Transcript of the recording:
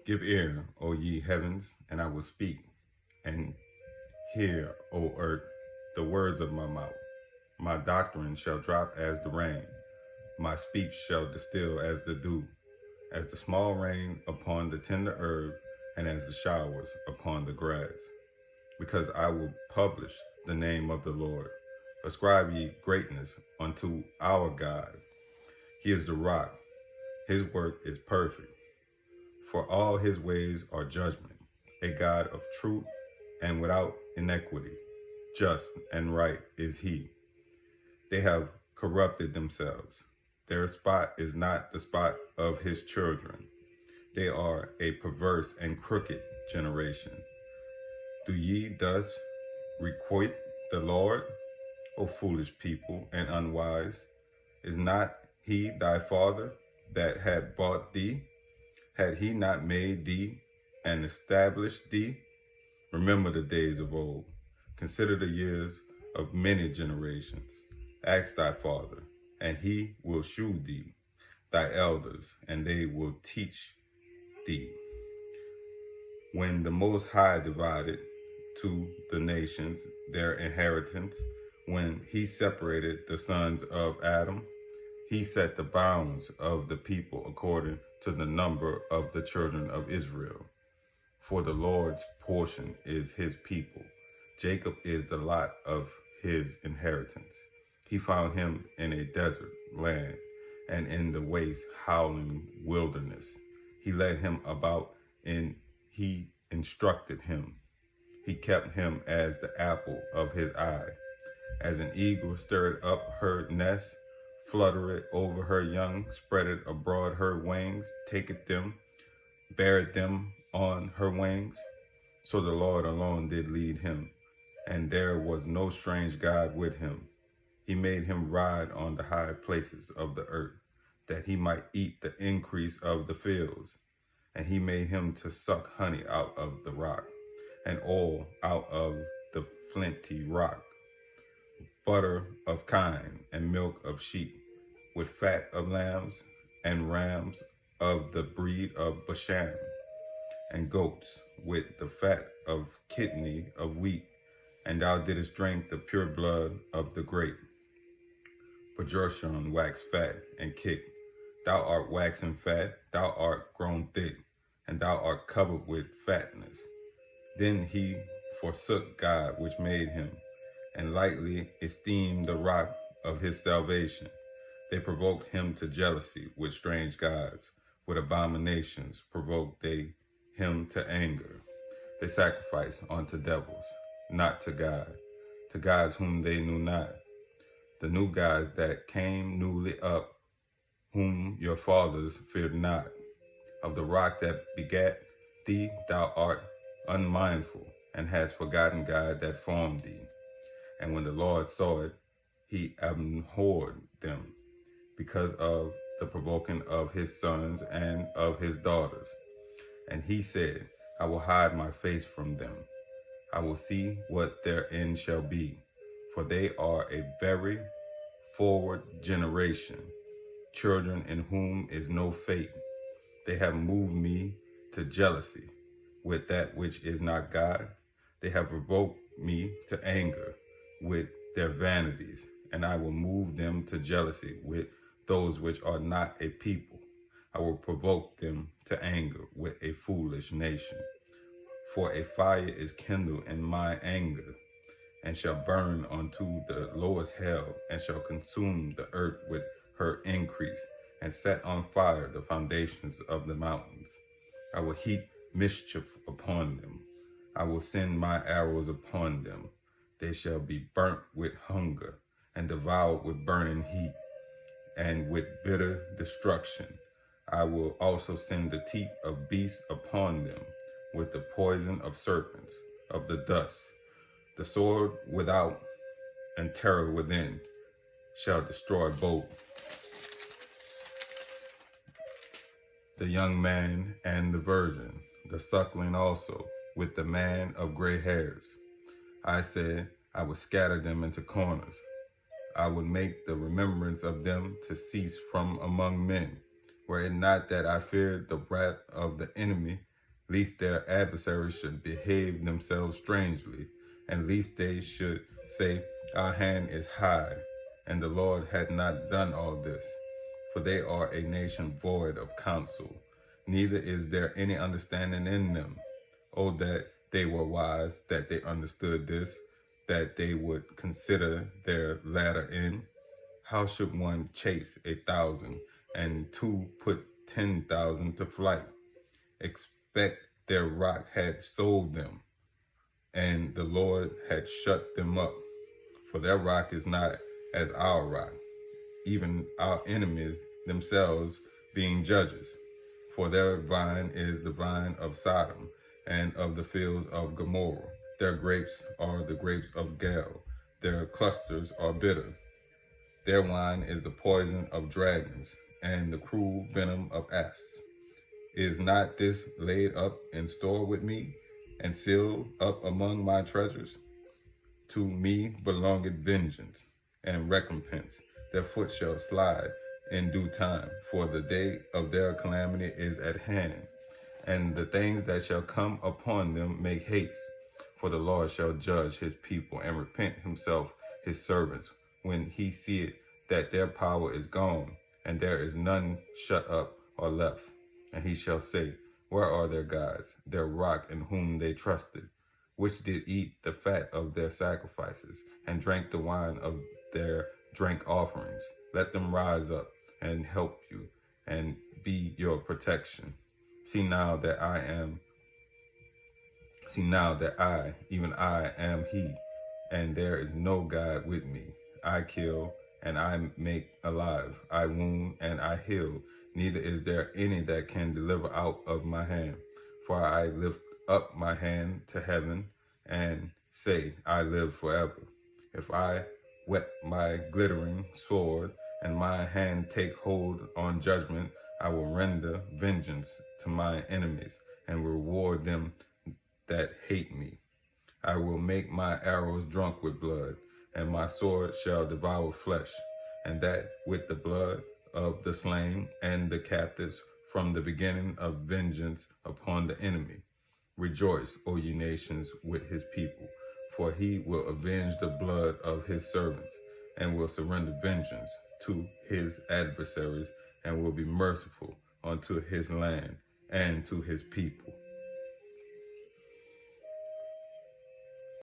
Give ear, O ye heavens, and I will speak, and hear, O earth, the words of my mouth. My doctrine shall drop as the rain, my speech shall distill as the dew, as the small rain upon the tender herb, and as the showers upon the grass. Because I will publish the name of the Lord. Ascribe ye greatness unto our God. He is the rock, his work is perfect. For all his ways are judgment, a God of truth and without iniquity. Just and right is he. They have corrupted themselves. Their spot is not the spot of his children. They are a perverse and crooked generation. Do ye thus requite the Lord, O foolish people and unwise? Is not he thy father that had bought thee? Had he not made thee and established thee? Remember the days of old. Consider the years of many generations. Ask thy father, and he will shew thee, thy elders, and they will teach thee. When the Most High divided to the nations their inheritance, when he separated the sons of Adam, he set the bounds of the people according to the number of the children of Israel. For the Lord's portion is his people. Jacob is the lot of his inheritance. He found him in a desert land and in the waste howling wilderness. He led him about and he instructed him. He kept him as the apple of his eye. As an eagle stirred up her nest, fluttereth over her young, spreadeth abroad her wings, taketh them, beareth them on her wings. So the Lord alone did lead him, and there was no strange God with him. He made him ride on the high places of the earth, that he might eat the increase of the fields. And he made him to suck honey out of the rock, and oil out of the flinty rock, butter of kine and milk of sheep, with fat of lambs and rams of the breed of Bashan, and goats with the fat of kidney of wheat, and thou didst drink the pure blood of the grape. But Jershon waxed fat and kicked. Thou art waxen fat, thou art grown thick, and thou art covered with fatness. Then he forsook God which made him, and lightly esteemed the rock of his salvation. They provoked him to jealousy with strange gods. With abominations provoked they him to anger. They sacrificed unto devils, not to God, to gods whom they knew not, the new gods that came newly up, whom your fathers feared not. Of the rock that begat thee thou art unmindful, and hast forgotten God that formed thee. And when the Lord saw it, he abhorred them, because of the provoking of his sons and of his daughters. And he said, I will hide my face from them. I will see what their end shall be, for they are a very forward generation, children in whom is no fate. They have moved me to jealousy with that which is not God. They have provoked me to anger with their vanities, and I will move them to jealousy with those which are not a people. I will provoke them to anger with a foolish nation. For a fire is kindled in my anger, and shall burn unto the lowest hell, and shall consume the earth with her increase, and set on fire the foundations of the mountains. I will heap mischief upon them. I will send my arrows upon them. They shall be burnt with hunger, and devoured with burning heat, and with bitter destruction. I will also send the teeth of beasts upon them, with the poison of serpents, of the dust. The sword without and terror within shall destroy both the young man and the virgin, the suckling also, with the man of gray hairs. I said, I would scatter them into corners. I would make the remembrance of them to cease from among men. Were it not that I feared the wrath of the enemy, lest their adversaries should behave themselves strangely, and lest they should say, our hand is high, and the Lord had not done all this. For they are a nation void of counsel, neither is there any understanding in them. Oh, that they were wise, that they understood this, that they would consider their latter end. How should one chase 1,000 and two put 10,000 to flight? Expect their rock had sold them, and the Lord had shut them up. For their rock is not as our rock, even our enemies themselves being judges. For their vine is the vine of Sodom, and of the fields of Gomorrah. Their grapes are the grapes of Gal, their clusters are bitter. Their wine is the poison of dragons, and the cruel venom of asps. Is not this laid up in store with me, and sealed up among my treasures? To me belongeth vengeance and recompense. Their foot shall slide in due time, for the day of their calamity is at hand, and the things that shall come upon them make haste. For the Lord shall judge his people and repent himself his servants when he seeth that their power is gone, and there is none shut up or left. And he shall say, where are their gods, their rock in whom they trusted, which did eat the fat of their sacrifices, and drank the wine of their drink offerings? Let them rise up and help you, and be your protection. See now that I, even I, am he, and there is no God with me. I kill, and I make alive. I wound, and I heal. Neither is there any that can deliver out of my hand. For I lift up my hand to heaven, and say, I live forever. If I whet my glittering sword, and my hand take hold on judgment, I will render vengeance to my enemies, and reward them that hate me. I will make my arrows drunk with blood, and my sword shall devour flesh, and that with the blood of the slain and the captives, from the beginning of vengeance upon the enemy. Rejoice, O ye nations, with his people, for he will avenge the blood of his servants, and will surrender vengeance to his adversaries, and will be merciful unto his land and to his people.